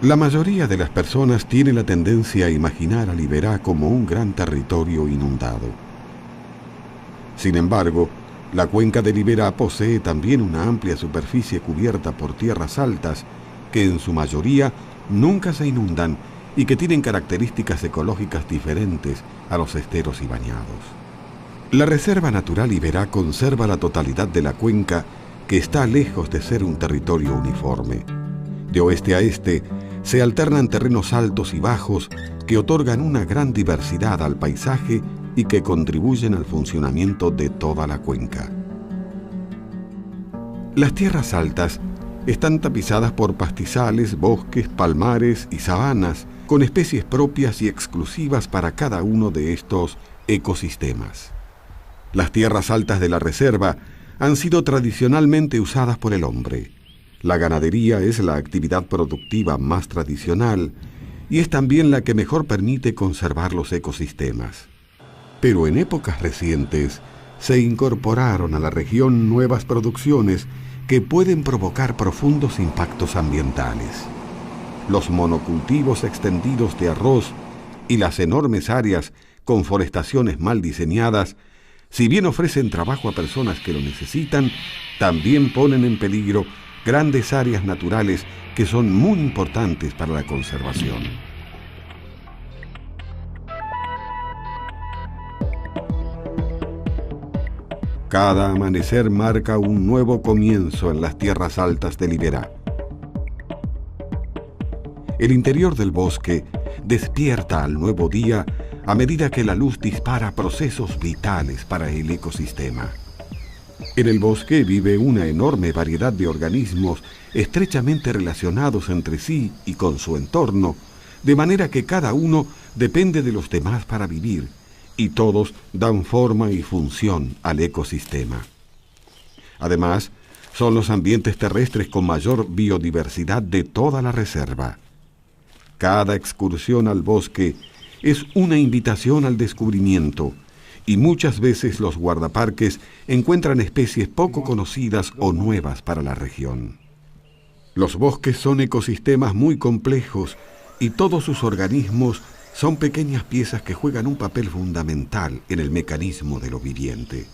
La mayoría de las personas tiene la tendencia a imaginar a Liberá como un gran territorio inundado. Sin embargo, la cuenca de Liberá posee también una amplia superficie cubierta por tierras altas que en su mayoría nunca se inundan y que tienen características ecológicas diferentes a los esteros y bañados. La Reserva Natural Liberá conserva la totalidad de la cuenca, que está lejos de ser un territorio uniforme. De oeste a este, se alternan terrenos altos y bajos que otorgan una gran diversidad al paisaje y que contribuyen al funcionamiento de toda la cuenca. Las tierras altas están tapizadas por pastizales, bosques, palmares y sabanas, con especies propias y exclusivas para cada uno de estos ecosistemas. Las tierras altas de la reserva han sido tradicionalmente usadas por el hombre. La ganadería es la actividad productiva más tradicional y es también la que mejor permite conservar los ecosistemas. Pero en épocas recientes se incorporaron a la región nuevas producciones que pueden provocar profundos impactos ambientales. Los monocultivos extendidos de arroz y las enormes áreas con forestaciones mal diseñadas, si bien ofrecen trabajo a personas que lo necesitan, también ponen en peligro grandes áreas naturales que son muy importantes para la conservación. Cada amanecer marca un nuevo comienzo en las tierras altas de Liberá. El interior del bosque despierta al nuevo día a medida que la luz dispara procesos vitales para el ecosistema. En el bosque vive una enorme variedad de organismos estrechamente relacionados entre sí y con su entorno, de manera que cada uno depende de los demás para vivir, y todos dan forma y función al ecosistema. Además, son los ambientes terrestres con mayor biodiversidad de toda la reserva. Cada excursión al bosque es una invitación al descubrimiento, y muchas veces los guardaparques encuentran especies poco conocidas o nuevas para la región. Los bosques son ecosistemas muy complejos y todos sus organismos son pequeñas piezas que juegan un papel fundamental en el mecanismo de lo viviente.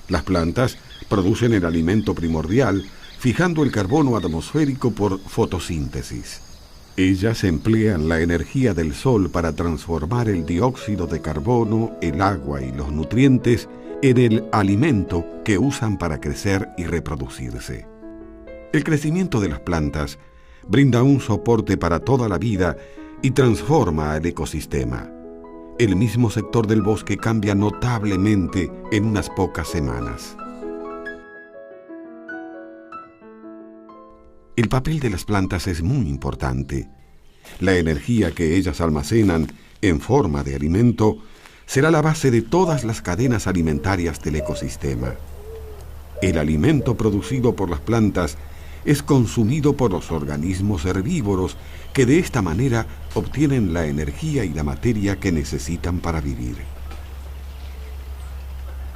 Las plantas producen el alimento primordial, fijando el carbono atmosférico por fotosíntesis. Ellas emplean la energía del sol para transformar el dióxido de carbono, el agua y los nutrientes en el alimento que usan para crecer y reproducirse. El crecimiento de las plantas brinda un soporte para toda la vida y transforma al ecosistema. El mismo sector del bosque cambia notablemente en unas pocas semanas. El papel de las plantas es muy importante. La energía que ellas almacenan en forma de alimento será la base de todas las cadenas alimentarias del ecosistema. El alimento producido por las plantas es consumido por los organismos herbívoros que de esta manera obtienen la energía y la materia que necesitan para vivir.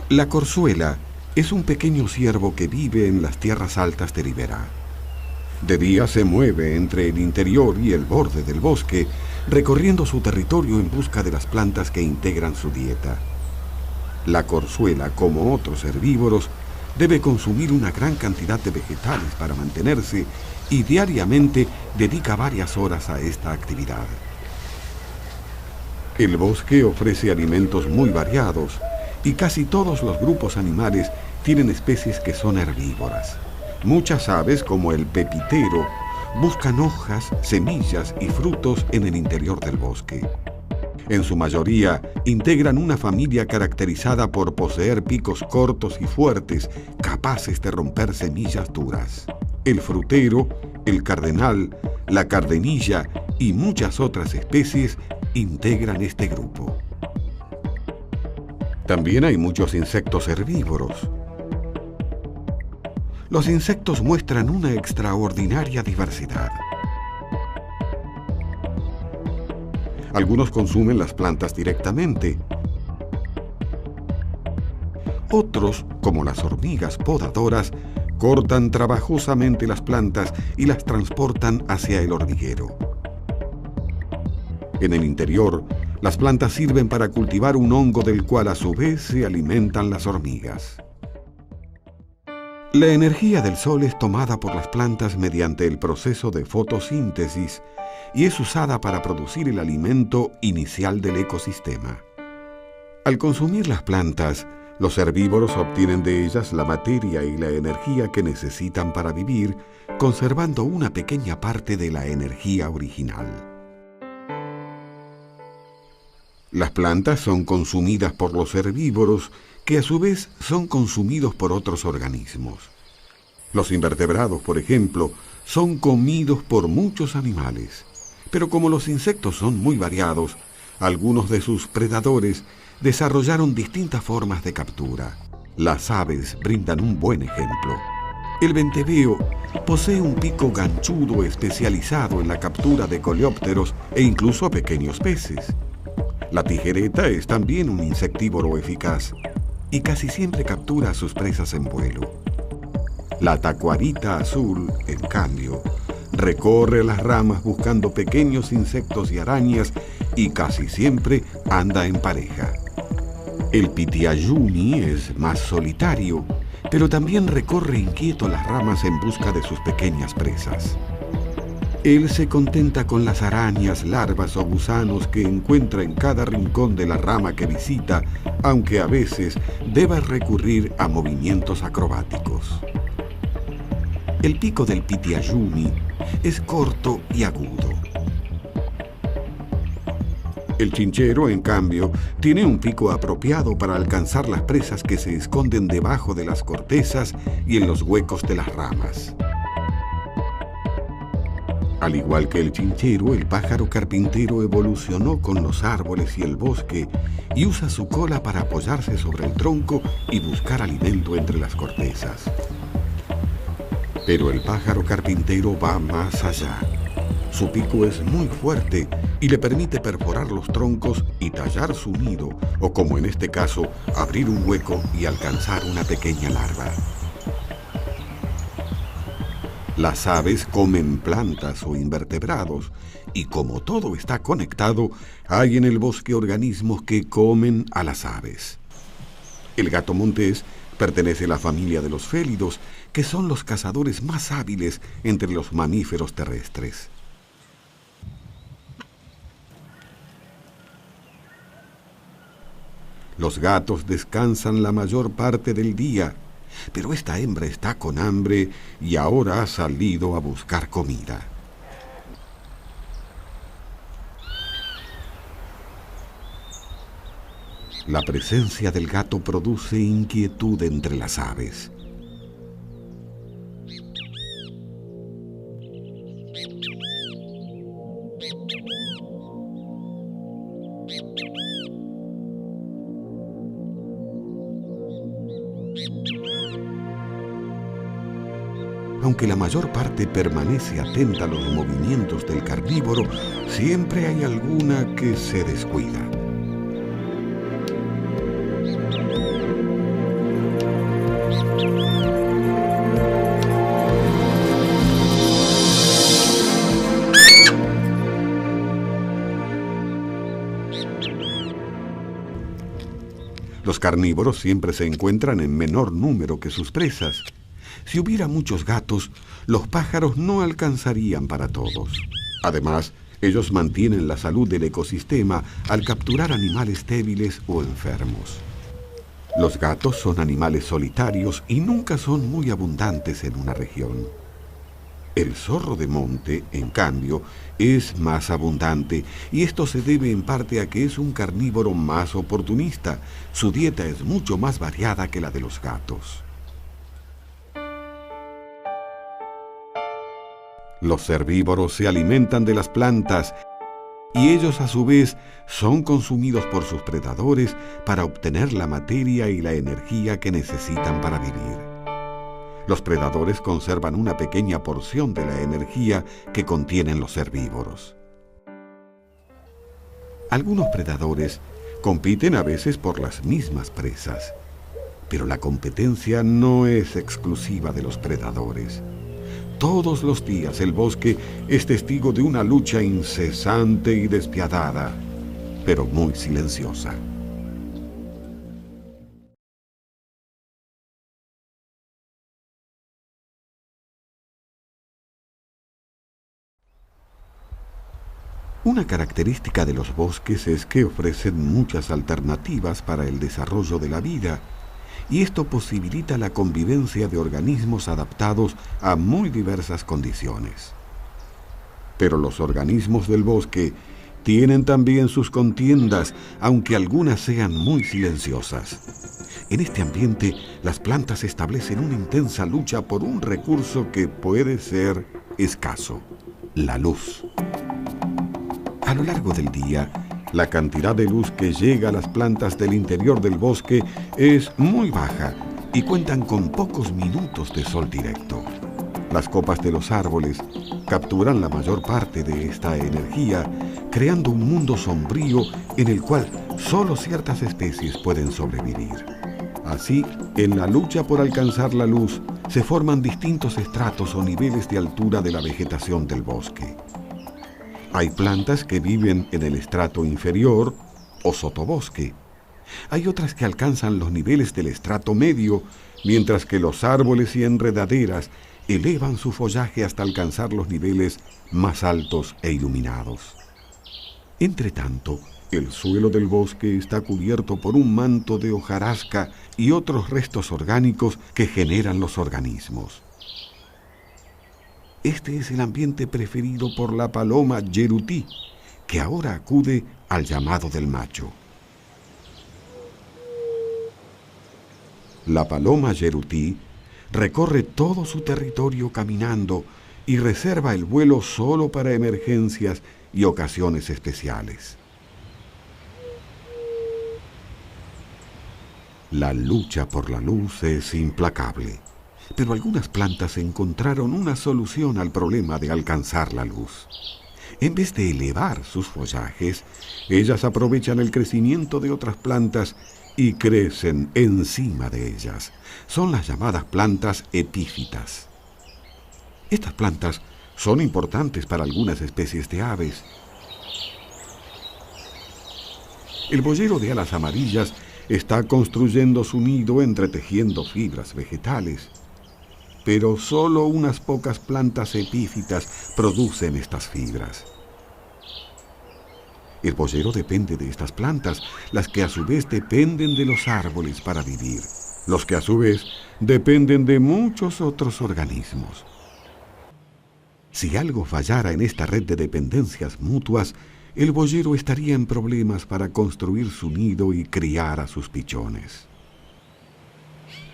La corzuela es un pequeño ciervo que vive en las tierras altas de Liberá. De día se mueve entre el interior y el borde del bosque, recorriendo su territorio en busca de las plantas que integran su dieta. La corzuela, como otros herbívoros, debe consumir una gran cantidad de vegetales para mantenerse y diariamente dedica varias horas a esta actividad. El bosque ofrece alimentos muy variados y casi todos los grupos animales tienen especies que son herbívoras. Muchas aves, como el pepitero, buscan hojas, semillas y frutos en el interior del bosque. En su mayoría, integran una familia caracterizada por poseer picos cortos y fuertes, capaces de romper semillas duras. El frutero, el cardenal, la cardenilla y muchas otras especies integran este grupo. También hay muchos insectos herbívoros. Los insectos muestran una extraordinaria diversidad. Algunos consumen las plantas directamente. Otros, como las hormigas podadoras, cortan trabajosamente las plantas y las transportan hacia el hormiguero. En el interior, las plantas sirven para cultivar un hongo del cual a su vez se alimentan las hormigas. La energía del sol es tomada por las plantas mediante el proceso de fotosíntesis y es usada para producir el alimento inicial del ecosistema. Al consumir las plantas, los herbívoros obtienen de ellas la materia y la energía que necesitan para vivir, conservando una pequeña parte de la energía original. Las plantas son consumidas por los herbívoros, que a su vez son consumidos por otros organismos. Los invertebrados, por ejemplo, son comidos por muchos animales, pero como los insectos son muy variados, algunos de sus predadores desarrollaron distintas formas de captura. Las aves brindan un buen ejemplo. El venteveo posee un pico ganchudo especializado en la captura de coleópteros e incluso a pequeños peces. La tijereta es también un insectívoro eficaz y casi siempre captura a sus presas en vuelo. La tacuarita azul, en cambio, recorre las ramas buscando pequeños insectos y arañas y casi siempre anda en pareja. El pitiayuni es más solitario, pero también recorre inquieto las ramas en busca de sus pequeñas presas. Él se contenta con las arañas, larvas o gusanos que encuentra en cada rincón de la rama que visita, aunque a veces deba recurrir a movimientos acrobáticos. El pico del pitiayuni es corto y agudo. El chinchero, en cambio, tiene un pico apropiado para alcanzar las presas que se esconden debajo de las cortezas y en los huecos de las ramas. Al igual que el chinchero, el pájaro carpintero evolucionó con los árboles y el bosque y usa su cola para apoyarse sobre el tronco y buscar alimento entre las cortezas. Pero el pájaro carpintero va más allá. Su pico es muy fuerte y le permite perforar los troncos y tallar su nido, o como en este caso, abrir un hueco y alcanzar una pequeña larva. Las aves comen plantas o invertebrados, y como todo está conectado, hay en el bosque organismos que comen a las aves. El gato montés pertenece a la familia de los félidos, que son los cazadores más hábiles entre los mamíferos terrestres. Los gatos descansan la mayor parte del día, pero esta hembra está con hambre y ahora ha salido a buscar comida. La presencia del gato produce inquietud entre las aves. Aunque la mayor parte permanece atenta a los movimientos del carnívoro, siempre hay alguna que se descuida. Los carnívoros siempre se encuentran en menor número que sus presas. Si hubiera muchos gatos, los pájaros no alcanzarían para todos. Además, ellos mantienen la salud del ecosistema al capturar animales débiles o enfermos. Los gatos son animales solitarios y nunca son muy abundantes en una región. El zorro de monte, en cambio, es más abundante, y esto se debe en parte a que es un carnívoro más oportunista. Su dieta es mucho más variada que la de los gatos. Los herbívoros se alimentan de las plantas y ellos a su vez son consumidos por sus predadores para obtener la materia y la energía que necesitan para vivir. Los predadores conservan una pequeña porción de la energía que contienen los herbívoros. Algunos predadores compiten a veces por las mismas presas, Pero la competencia no es exclusiva de los predadores. Todos los días el bosque es testigo de una lucha incesante y despiadada, pero muy silenciosa. Una característica de los bosques es que ofrecen muchas alternativas para el desarrollo de la vida, y esto posibilita la convivencia de organismos adaptados a muy diversas condiciones. Pero los organismos del bosque tienen también sus contiendas, aunque algunas sean muy silenciosas. En este ambiente, las plantas establecen una intensa lucha por un recurso que puede ser escaso: la luz. A lo largo del día, la cantidad de luz que llega a las plantas del interior del bosque es muy baja y cuentan con pocos minutos de sol directo. Las copas de los árboles capturan la mayor parte de esta energía, creando un mundo sombrío en el cual solo ciertas especies pueden sobrevivir. Así, en la lucha por alcanzar la luz, se forman distintos estratos o niveles de altura de la vegetación del bosque. Hay plantas que viven en el estrato inferior o sotobosque. Hay otras que alcanzan los niveles del estrato medio, mientras que los árboles y enredaderas elevan su follaje hasta alcanzar los niveles más altos e iluminados. Entretanto, el suelo del bosque está cubierto por un manto de hojarasca y otros restos orgánicos que generan los organismos. Este es el ambiente preferido por la paloma yerutí, que ahora acude al llamado del macho. La paloma yerutí recorre todo su territorio caminando y reserva el vuelo solo para emergencias y ocasiones especiales. La lucha por la luz es implacable. Pero algunas plantas encontraron una solución al problema de alcanzar la luz. En vez de elevar sus follajes, ellas aprovechan el crecimiento de otras plantas y crecen encima de ellas. Son las llamadas plantas epífitas. Estas plantas son importantes para algunas especies de aves. El boyero de alas amarillas está construyendo su nido entretejiendo fibras vegetales. Pero solo unas pocas plantas epífitas producen estas fibras. El boyero depende de estas plantas, las que a su vez dependen de los árboles para vivir, los que a su vez dependen de muchos otros organismos. Si algo fallara en esta red de dependencias mutuas, el boyero estaría en problemas para construir su nido y criar a sus pichones.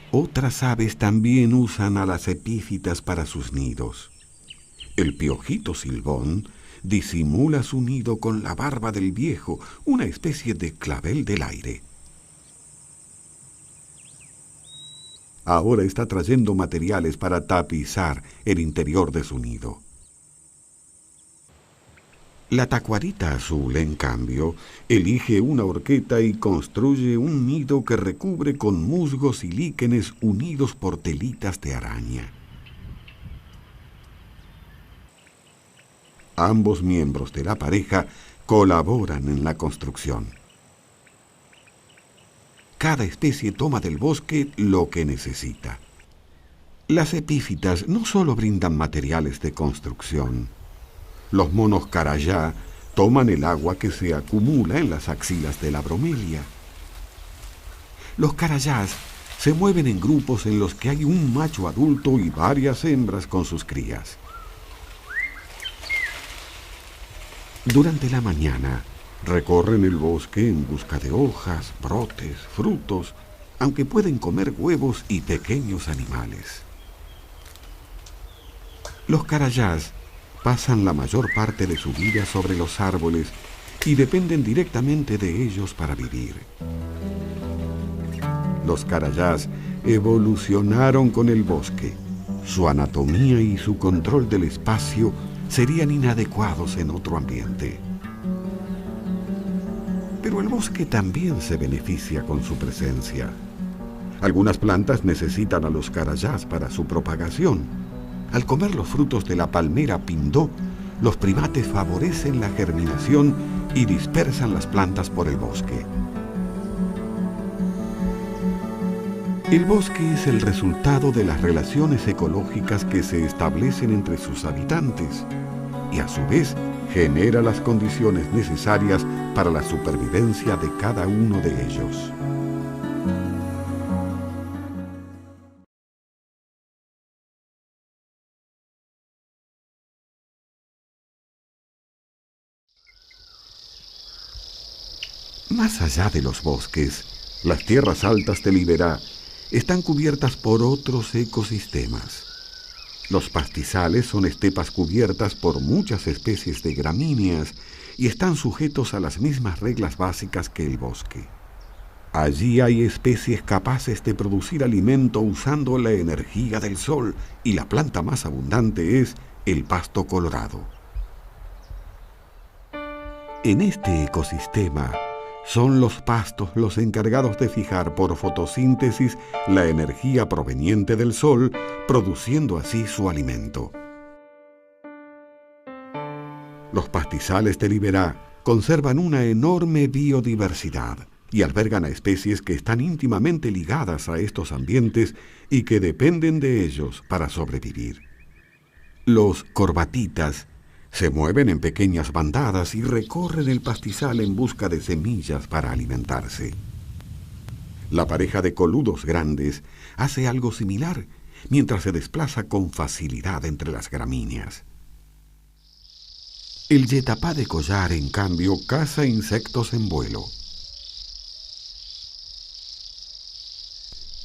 Otras aves también usan a las epífitas para sus nidos. El piojito silbón disimula su nido con la barba del viejo, una especie de clavel del aire. Ahora está trayendo materiales para tapizar el interior de su nido. La tacuarita azul, en cambio, elige una horqueta y construye un nido que recubre con musgos y líquenes unidos por telitas de araña. Ambos miembros de la pareja colaboran en la construcción. Cada especie toma del bosque lo que necesita. Las epífitas no solo brindan materiales de construcción. Los monos carayá toman el agua que se acumula en las axilas de la bromelia. Los carayás se mueven en grupos en los que hay un macho adulto y varias hembras con sus crías. Durante la mañana recorren el bosque en busca de hojas, brotes, frutos, aunque pueden comer huevos y pequeños animales. Los carayás pasan la mayor parte de su vida sobre los árboles y dependen directamente de ellos para vivir. Los carayás evolucionaron con el bosque. Su anatomía y su control del espacio serían inadecuados en otro ambiente. Pero el bosque también se beneficia con su presencia. Algunas plantas necesitan a los carayás para su propagación. Al comer los frutos de la palmera pindó, los primates favorecen la germinación y dispersan las plantas por el bosque. El bosque es el resultado de las relaciones ecológicas que se establecen entre sus habitantes y a su vez genera las condiciones necesarias para la supervivencia de cada uno de ellos. Más allá de los bosques, las tierras altas de Liberá están cubiertas por otros ecosistemas. Los pastizales son estepas cubiertas por muchas especies de gramíneas y están sujetos a las mismas reglas básicas que el bosque. Allí hay especies capaces de producir alimento usando la energía del sol y la planta más abundante es el pasto colorado. En este ecosistema, son los pastos los encargados de fijar por fotosíntesis la energía proveniente del sol, produciendo así su alimento. Los pastizales de Liberá conservan una enorme biodiversidad y albergan a especies que están íntimamente ligadas a estos ambientes y que dependen de ellos para sobrevivir. Los corbatitas se mueven en pequeñas bandadas y recorren el pastizal en busca de semillas para alimentarse. La pareja de coludos grandes hace algo similar mientras se desplaza con facilidad entre las gramíneas. El yetapá de collar, en cambio, caza insectos en vuelo.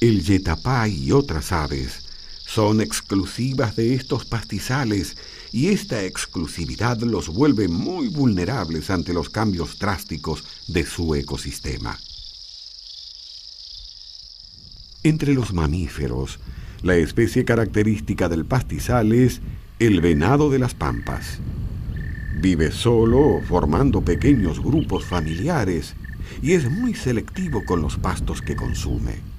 El yetapá y otras aves son exclusivas de estos pastizales y esta exclusividad los vuelve muy vulnerables ante los cambios drásticos de su ecosistema. Entre los mamíferos, la especie característica del pastizal es el venado de las pampas. Vive solo o formando pequeños grupos familiares y es muy selectivo con los pastos que consume.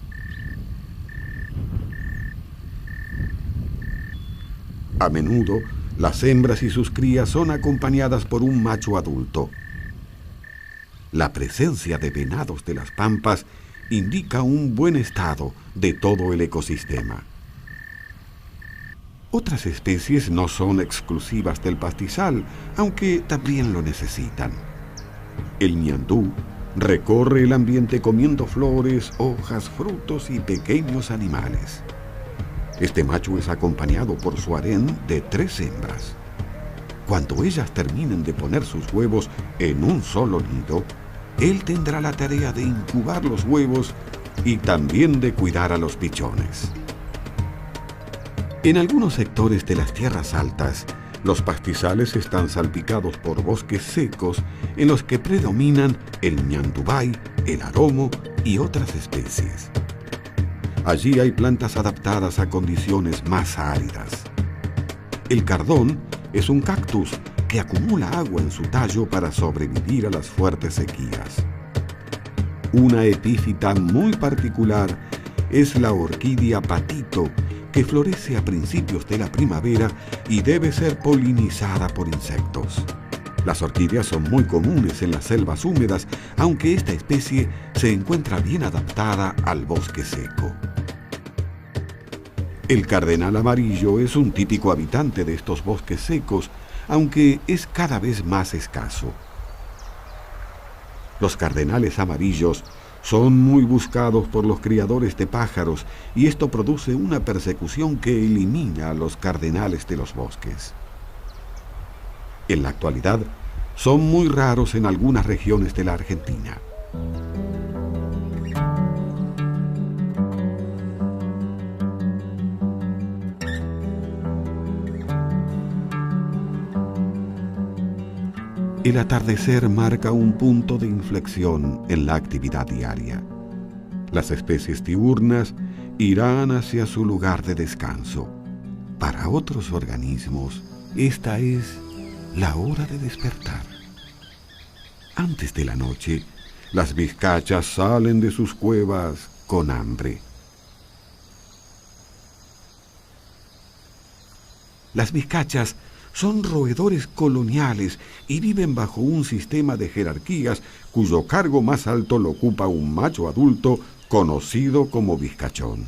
A menudo, las hembras y sus crías son acompañadas por un macho adulto. La presencia de venados de las pampas indica un buen estado de todo el ecosistema. Otras especies no son exclusivas del pastizal, aunque también lo necesitan. El ñandú recorre el ambiente comiendo flores, hojas, frutos y pequeños animales. Este macho es acompañado por su harén de 3 hembras. Cuando ellas terminen de poner sus huevos en un solo nido, él tendrá la tarea de incubar los huevos y también de cuidar a los pichones. En algunos sectores de las tierras altas, los pastizales están salpicados por bosques secos en los que predominan el ñandubay, el aromo y otras especies. Allí hay plantas adaptadas a condiciones más áridas. El cardón es un cactus que acumula agua en su tallo para sobrevivir a las fuertes sequías. Una epífita muy particular es la orquídea patito, que florece a principios de la primavera y debe ser polinizada por insectos. Las orquídeas son muy comunes en las selvas húmedas, aunque esta especie se encuentra bien adaptada al bosque seco. El cardenal amarillo es un típico habitante de estos bosques secos, aunque es cada vez más escaso. Los cardenales amarillos son muy buscados por los criadores de pájaros y esto produce una persecución que elimina a los cardenales de los bosques. En la actualidad, son muy raros en algunas regiones de la Argentina. El atardecer marca un punto de inflexión en la actividad diaria. Las especies diurnas irán hacia su lugar de descanso. Para otros organismos, esta es la hora de despertar. Antes de la noche, las vizcachas salen de sus cuevas con hambre. Las vizcachas son roedores coloniales y viven bajo un sistema de jerarquías cuyo cargo más alto lo ocupa un macho adulto conocido como vizcachón.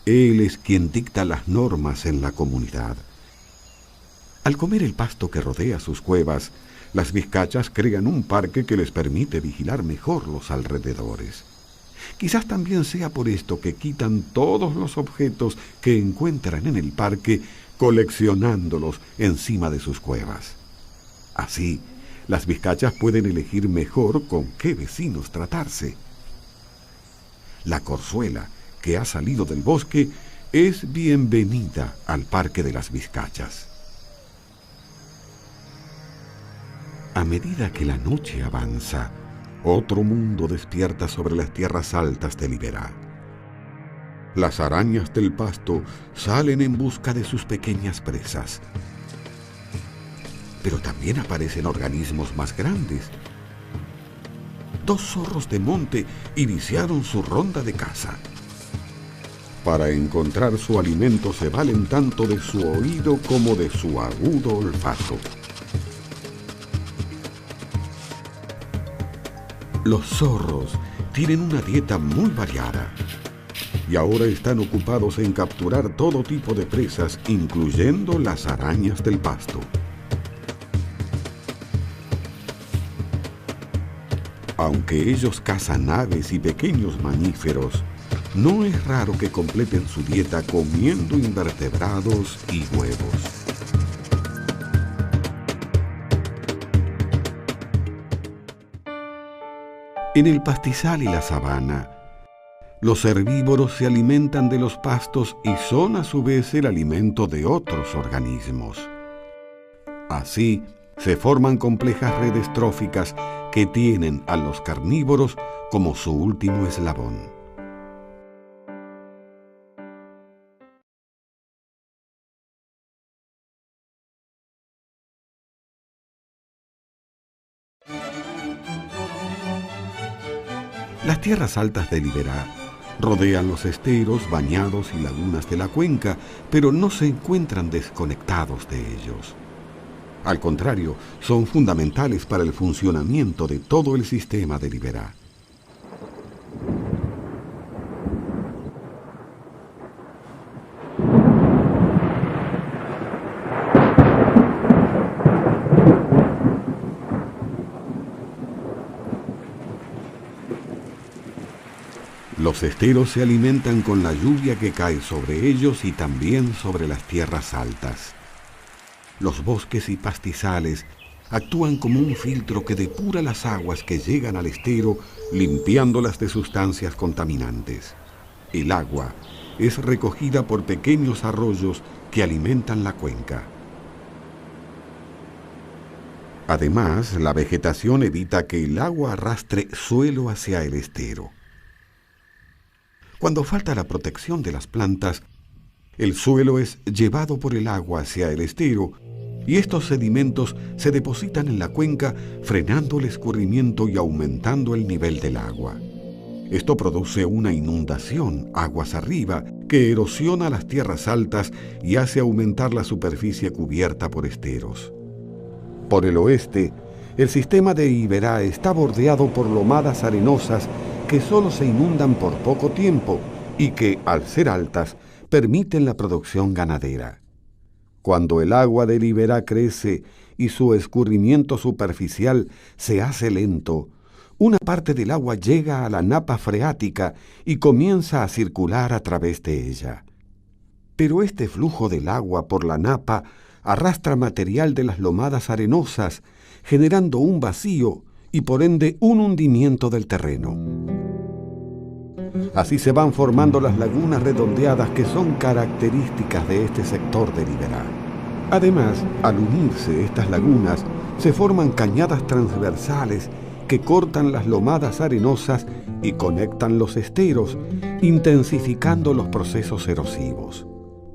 Él es quien dicta las normas en la comunidad. Al comer el pasto que rodea sus cuevas, las vizcachas crean un parque que les permite vigilar mejor los alrededores. Quizás también sea por esto que quitan todos los objetos que encuentran en el parque, coleccionándolos encima de sus cuevas. Así, las vizcachas pueden elegir mejor con qué vecinos tratarse. La corzuela, que ha salido del bosque, es bienvenida al parque de las vizcachas. A medida que la noche avanza, otro mundo despierta sobre las tierras altas de Liberá. Las arañas del pasto salen en busca de sus pequeñas presas. Pero también aparecen organismos más grandes. 2 zorros de monte iniciaron su ronda de caza. Para encontrar su alimento se valen tanto de su oído como de su agudo olfato. Los zorros tienen una dieta muy variada y ahora están ocupados en capturar todo tipo de presas, incluyendo las arañas del pasto. Aunque ellos cazan aves y pequeños mamíferos, no es raro que completen su dieta comiendo invertebrados y huevos. En el pastizal y la sabana, los herbívoros se alimentan de los pastos y son a su vez el alimento de otros organismos. Así, se forman complejas redes tróficas que tienen a los carnívoros como su último eslabón. Las tierras altas de Liberá rodean los esteros, bañados y lagunas de la cuenca, pero no se encuentran desconectados de ellos. Al contrario, son fundamentales para el funcionamiento de todo el sistema de Liberá. Los esteros se alimentan con la lluvia que cae sobre ellos y también sobre las tierras altas. Los bosques y pastizales actúan como un filtro que depura las aguas que llegan al estero, limpiándolas de sustancias contaminantes. El agua es recogida por pequeños arroyos que alimentan la cuenca. Además, la vegetación evita que el agua arrastre suelo hacia el estero. Cuando falta la protección de las plantas, el suelo es llevado por el agua hacia el estero y estos sedimentos se depositan en la cuenca, frenando el escurrimiento y aumentando el nivel del agua. Esto produce una inundación aguas arriba que erosiona las tierras altas y hace aumentar la superficie cubierta por esteros. Por el oeste, el sistema de Iberá está bordeado por lomadas arenosas que solo se inundan por poco tiempo y que, al ser altas, permiten la producción ganadera. Cuando el agua del Iberá crece y su escurrimiento superficial se hace lento, una parte del agua llega a la napa freática y comienza a circular a través de ella. Pero este flujo del agua por la napa arrastra material de las lomadas arenosas, generando un vacío y por ende un hundimiento del terreno. Así se van formando las lagunas redondeadas que son características de este sector de Liberá. Además, al unirse estas lagunas, se forman cañadas transversales que cortan las lomadas arenosas y conectan los esteros, intensificando los procesos erosivos.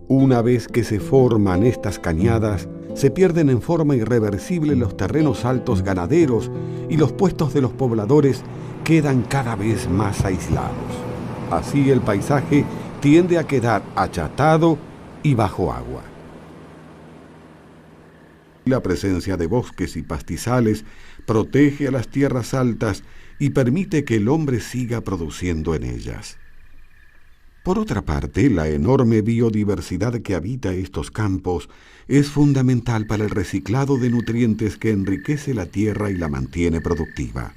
Una vez que se forman estas cañadas, se pierden en forma irreversible los terrenos altos ganaderos y los puestos de los pobladores quedan cada vez más aislados. Así el paisaje tiende a quedar achatado y bajo agua. La presencia de bosques y pastizales protege a las tierras altas y permite que el hombre siga produciendo en ellas. Por otra parte, la enorme biodiversidad que habita estos campos es fundamental para el reciclado de nutrientes que enriquece la tierra y la mantiene productiva.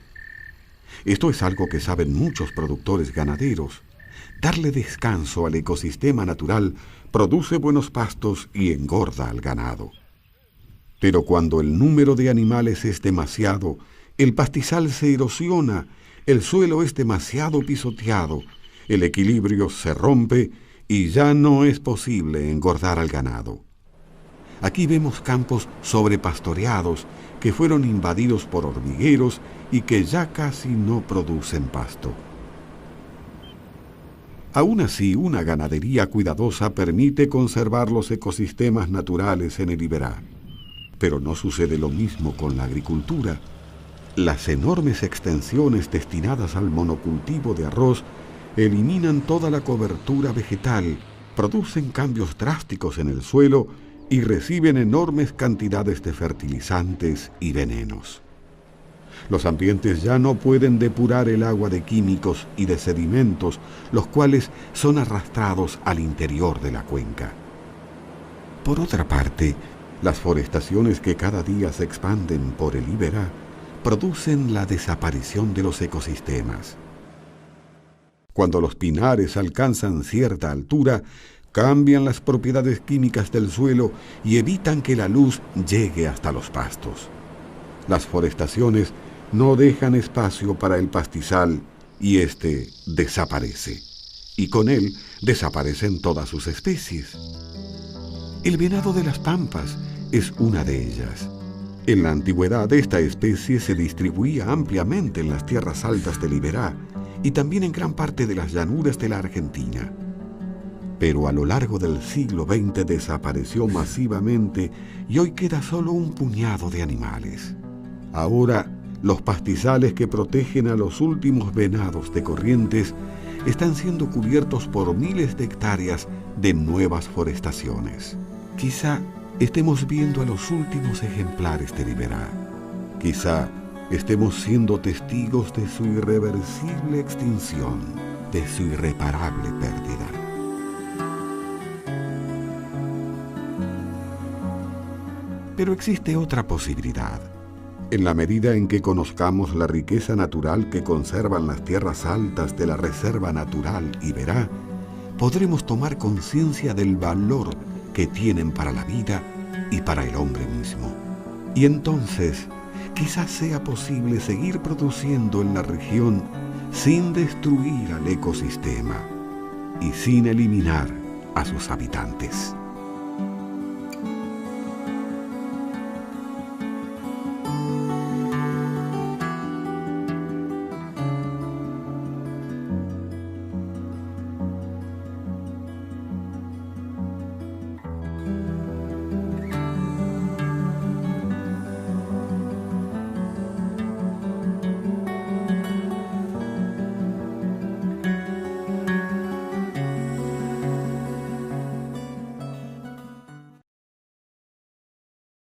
Esto es algo que saben muchos productores ganaderos. Darle descanso al ecosistema natural produce buenos pastos y engorda al ganado. Pero cuando el número de animales es demasiado, el pastizal se erosiona, el suelo es demasiado pisoteado, el equilibrio se rompe y ya no es posible engordar al ganado. Aquí vemos campos sobrepastoreados que fueron invadidos por hormigueros y que ya casi no producen pasto. Aún así, una ganadería cuidadosa permite conservar los ecosistemas naturales en el Iberá. Pero no sucede lo mismo con la agricultura. Las enormes extensiones destinadas al monocultivo de arroz eliminan toda la cobertura vegetal, producen cambios drásticos en el suelo y reciben enormes cantidades de fertilizantes y venenos. Los ambientes ya no pueden depurar el agua de químicos y de sedimentos, los cuales son arrastrados al interior de la cuenca. Por otra parte, las forestaciones que cada día se expanden por el Iberá producen la desaparición de los ecosistemas. Cuando los pinares alcanzan cierta altura, cambian las propiedades químicas del suelo y evitan que la luz llegue hasta los pastos. Las forestaciones no dejan espacio para el pastizal y éste desaparece. Y con él desaparecen todas sus especies. El venado de las pampas es una de ellas. En la antigüedad, esta especie se distribuía ampliamente en las tierras altas del Iberá y también en gran parte de las llanuras de la Argentina. Pero a lo largo del siglo XX desapareció masivamente y hoy queda solo un puñado de animales. Ahora, los pastizales que protegen a los últimos venados de Corrientes están siendo cubiertos por miles de hectáreas de nuevas forestaciones. Quizá estemos viendo a los últimos ejemplares del Iberá. Quizá estemos siendo testigos de su irreversible extinción, de su irreparable pérdida. Pero existe otra posibilidad. En la medida en que conozcamos la riqueza natural que conservan las tierras altas de la Reserva Natural Iberá, podremos tomar conciencia del valor que tienen para la vida y para el hombre mismo. Y entonces, quizás sea posible seguir produciendo en la región sin destruir al ecosistema y sin eliminar a sus habitantes.